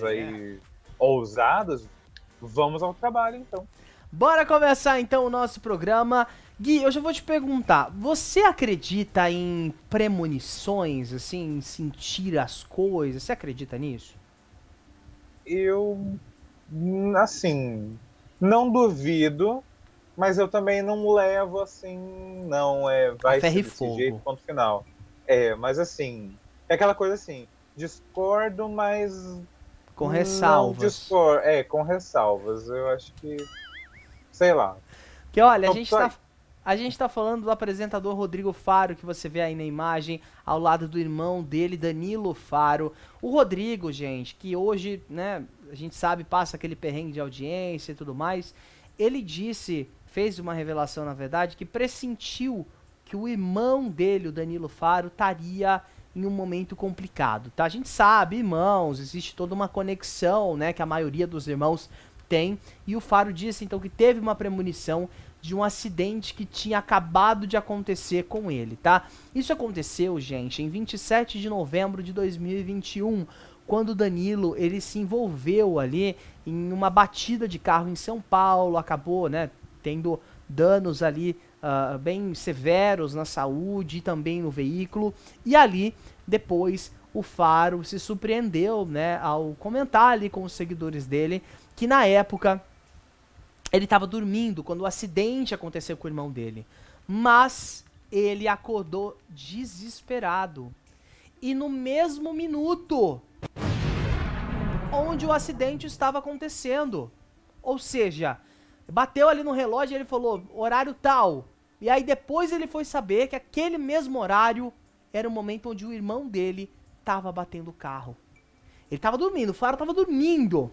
É. aí ousadas, vamos ao trabalho então. Bora começar então o nosso programa. Gui, eu já vou te perguntar, você acredita em premonições, assim, em sentir as coisas? Você acredita nisso? Eu, assim, não duvido, mas eu também não levo assim, não, A vai ferro ser e desse jeito, fogo. ponto final. Mas assim, é aquela coisa assim, discordo, mas Com não ressalvas. discordo, com ressalvas. Eu acho que, sei lá. Que olha, Tô- tô- a gente tá falando do apresentador Rodrigo Faro, que você vê aí na imagem, ao lado do irmão dele, Danilo Faro. O Rodrigo, gente, que hoje, né, a gente sabe, passa aquele perrengue de audiência e tudo mais. Ele disse, fez uma revelação, na verdade, que pressentiu que o irmão dele, o Danilo Faro, estaria em um momento complicado, tá? A gente sabe, irmãos, existe toda uma conexão, né, que a maioria dos irmãos tem, e o Faro disse então que teve uma premonição de um acidente que tinha acabado de acontecer com ele, tá? Isso aconteceu, gente, em 27 de novembro de 2021, quando o Danilo, ele se envolveu ali em uma batida de carro em São Paulo, acabou, né, tendo danos ali bem severos na saúde e também no veículo, e ali, depois, o Faro se surpreendeu, né, ao comentar ali com os seguidores dele, que na época ele estava dormindo quando o acidente aconteceu com o irmão dele. Mas ele acordou desesperado. E no mesmo minuto onde o acidente estava acontecendo. Ou seja, bateu ali no relógio e ele falou, horário tal. E aí depois ele foi saber que aquele mesmo horário era o momento onde o irmão dele estava batendo o carro. Ele estava dormindo, o Faro estava dormindo.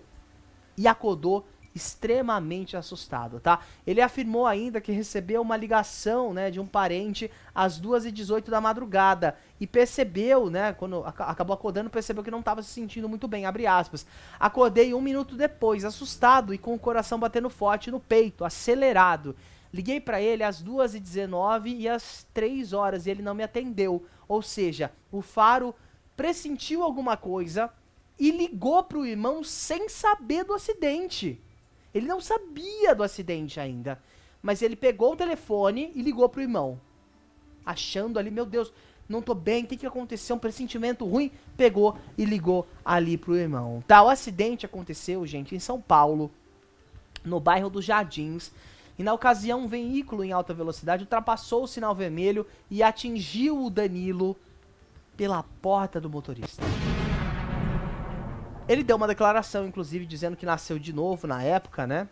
E acordou extremamente assustado, tá? Ele afirmou ainda que recebeu uma ligação, né, de um parente às 2h18 da madrugada e percebeu, né, quando acabou acordando, percebeu que não estava se sentindo muito bem, abre aspas. Acordei 1 minuto depois, assustado e com o coração batendo forte no peito, acelerado. Liguei para ele às 2h19 e às 3 horas e ele não me atendeu. Ou seja, o Faro pressentiu alguma coisa e ligou pro irmão sem saber do acidente. Ele não sabia do acidente ainda. Mas ele pegou o telefone e ligou pro irmão. Achando ali, meu Deus, não tô bem, tem que acontecer um pressentimento ruim. Pegou e ligou ali pro irmão. Tá, o acidente aconteceu, gente, em São Paulo, no bairro dos Jardins. E na ocasião, um veículo em alta velocidade ultrapassou o sinal vermelho e atingiu o Danilo pela porta do motorista. Ele deu uma declaração, inclusive, dizendo que nasceu de novo na época, né?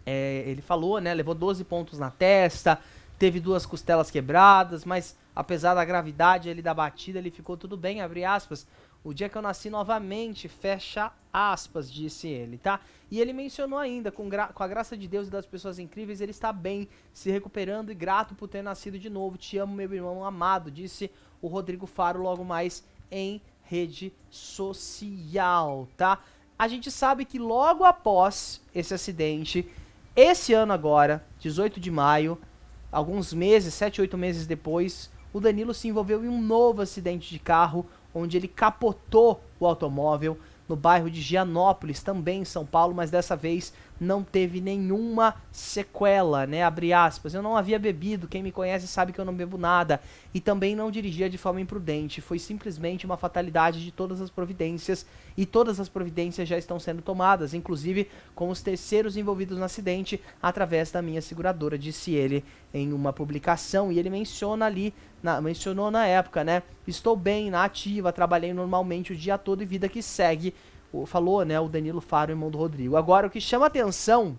Ele falou, né? Levou 12 pontos na testa, teve 2 costelas quebradas, mas apesar da gravidade ali da batida, ele ficou tudo bem, abre aspas. O dia que eu nasci novamente, fecha aspas, disse ele, tá? E ele mencionou ainda, com a graça de Deus e das pessoas incríveis, ele está bem, se recuperando e grato por ter nascido de novo. Te amo, meu irmão amado, disse o Rodrigo Faro logo mais em rede social, tá? A gente sabe que logo após esse acidente, esse ano agora, 18 de maio, alguns meses, 7, 8 meses depois, o Danilo se envolveu em um novo acidente de carro, onde ele capotou o automóvel no bairro de Gianópolis, também em São Paulo, mas dessa vez não teve nenhuma sequela, né, abre aspas. Eu não havia bebido, quem me conhece sabe que eu não bebo nada, e também não dirigia de forma imprudente, foi simplesmente uma fatalidade de todas as providências, e todas as providências já estão sendo tomadas, inclusive com os terceiros envolvidos no acidente, através da minha seguradora, disse ele em uma publicação, e ele menciona ali, mencionou na época, né, estou bem, na ativa, trabalhei normalmente o dia todo e vida que segue, falou, né, o Danilo Faro, irmão do Rodrigo. Agora, o que chama atenção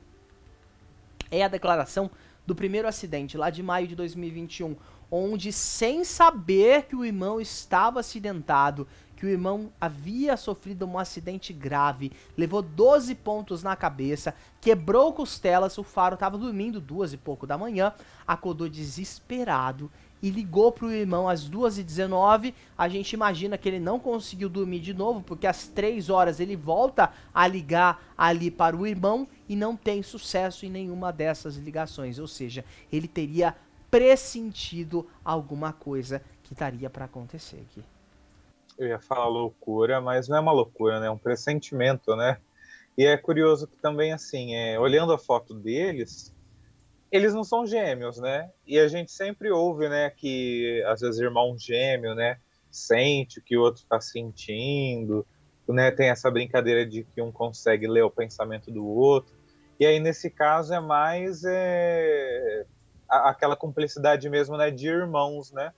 é a declaração do primeiro acidente, lá de maio de 2021, onde, sem saber que o irmão estava acidentado, que o irmão havia sofrido um acidente grave, levou 12 pontos na cabeça, quebrou costelas, o Faro estava dormindo 2h pouco da manhã, acordou desesperado e ligou pro irmão às 2h19, a gente imagina que ele não conseguiu dormir de novo, porque às 3 horas ele volta a ligar ali para o irmão e não tem sucesso em nenhuma dessas ligações, ou seja, ele teria pressentido alguma coisa que estaria para acontecer aqui. Eu ia falar loucura, mas não é uma loucura, né? É um pressentimento, né? E é curioso que também, assim, olhando a foto deles, eles não são gêmeos, né? E a gente sempre ouve, né, que às vezes irmão gêmeo, né, sente o que o outro está sentindo, né? Tem essa brincadeira de que um consegue ler o pensamento do outro. E aí, nesse caso, é mais aquela cumplicidade mesmo, né, de irmãos, né?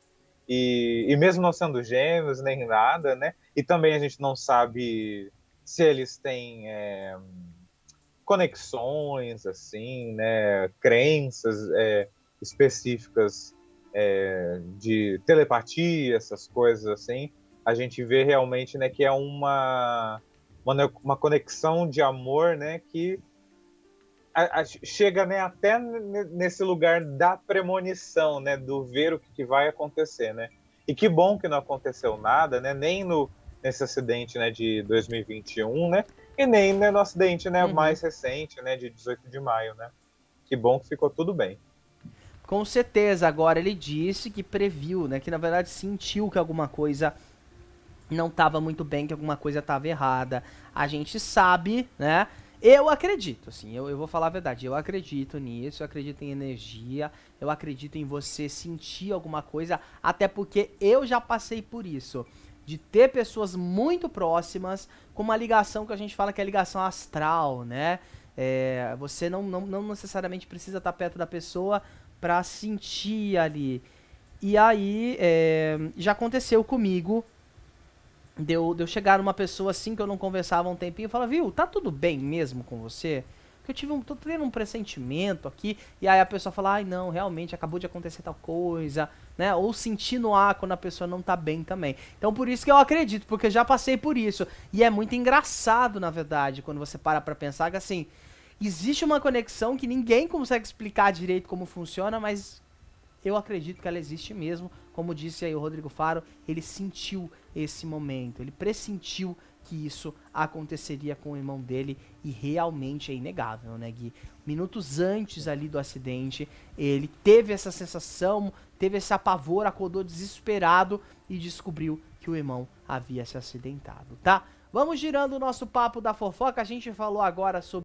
E mesmo não sendo gêmeos nem nada, né? E também a gente não sabe se eles têm conexões, assim, né? Crenças específicas de telepatia, essas coisas assim. A gente vê realmente, né, que é uma conexão de amor, né, que chega, né, até nesse lugar da premonição, né, do ver o que vai acontecer, né? E que bom que não aconteceu nada, né? Nem nesse acidente, né, de 2021, né? E nem, né, no acidente, né, Uhum. mais recente, né, de 18 de maio, né? Que bom que ficou tudo bem. Com certeza, agora ele disse que previu, né? Que na verdade sentiu que alguma coisa não estava muito bem, que alguma coisa estava errada. A gente sabe, né? Eu acredito, assim, eu vou falar a verdade. Eu acredito nisso, eu acredito em energia, eu acredito em você sentir alguma coisa, até porque eu já passei por isso. De ter pessoas muito próximas com uma ligação que a gente fala que é ligação astral, né? Você não necessariamente precisa estar perto da pessoa pra sentir ali. E aí, já aconteceu comigo de eu chegar numa pessoa assim que eu não conversava há um tempinho e falar, viu, tá tudo bem mesmo com você? Porque tô tendo um pressentimento aqui, e aí a pessoa fala, ai não, realmente acabou de acontecer tal coisa, né? Ou sentir no ar quando a pessoa não tá bem também. Então por isso que eu acredito, porque já passei por isso. E é muito engraçado, na verdade, quando você para pra pensar que assim, existe uma conexão que ninguém consegue explicar direito como funciona, mas eu acredito que ela existe mesmo. Como disse aí o Rodrigo Faro, ele sentiu esse momento, ele pressentiu que isso aconteceria com o irmão dele e realmente é inegável, né, Gui? Minutos antes ali do acidente, ele teve essa sensação, teve esse apavor, acordou desesperado e descobriu que o irmão havia se acidentado, tá? Vamos girando o nosso papo da fofoca, a gente falou agora sobre